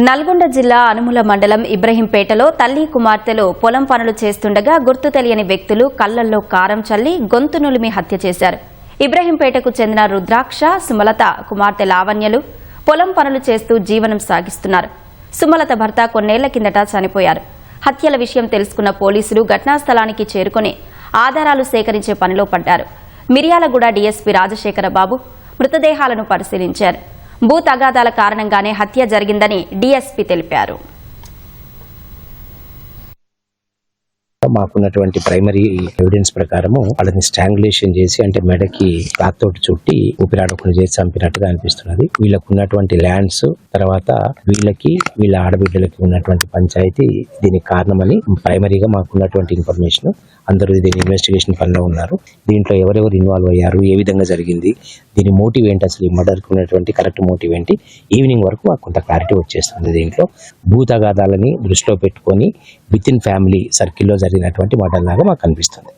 నల్గొండ జిల్లా అనుముల మండలం ఇబ్రహీంపేటలో తల్లి కుమార్తెలు పొలం పనులు చేస్తుండగా గుర్తు తెలియని వ్యక్తులు కళ్లల్లో కారం చల్లి గొంతు నులిమి హత్య చేశారు. ఇబ్రహీంపేటకు చెందిన రుద్రాక్ష, సుమలత కుమార్తె లావణ్యలు పొలం పనులు చేస్తూ జీవనం సాగిస్తున్నారు. సుమలత భర్త కొన్నేళ్ల కిందట చనిపోయారు. హత్యల విషయం తెలుసుకున్న పోలీసులు ఘటనా స్థలానికి చేరుకుని ఆధారాలు సేకరించే పనిలో పడ్డారు. మిర్యాలగూడ డీఎస్పీ రాజశేఖర బాబు మృతదేహాలను పరిశీలించారు. భూ తగాదాల కారణంగానే హత్య జరిగిందని డీఎస్పీ తెలిపారు. మాకున్నటువంటి ప్రైమరీ ఎవిడెన్స్ ప్రకారము వాళ్ళని స్ట్రాంగులేషన్ చేసి అంటే మెడకి క్లాత్ తోటి చుట్టి ఊపిరాడకుండా చేసి చంపినట్టుగా అనిపిస్తున్నది. వీళ్ళకు ఉన్నటువంటి ల్యాండ్స్ తర్వాత వీళ్ళ ఆడబిడ్డలకి ఉన్నటువంటి పంచాయతీ దీనికి కారణమని ప్రైమరీగా మాకున్నటువంటి ఇన్ఫర్మేషన్. అందరూ దీని ఇన్వెస్టిగేషన్ పనిలో ఉన్నారు. దీంట్లో ఎవరెవరు ఇన్వాల్వ్ అయ్యారు, ఏ విధంగా జరిగింది, దీని మోటివ్ ఏంటి, అసలు ఈ మర్డర్కి ఉన్నటువంటి కరెక్ట్ మోటివ్ ఏంటి, ఈవినింగ్ వరకు మాకు కొంత క్లారిటీ వచ్చేస్తుంది. దీంట్లో భూ తగాదాలని దృష్టిలో పెట్టుకొని విత్ ఇన్ ఫ్యామిలీ సర్కిల్లో జరిగినటువంటి మర్డర్ లాగా మాకు అనిపిస్తుంది.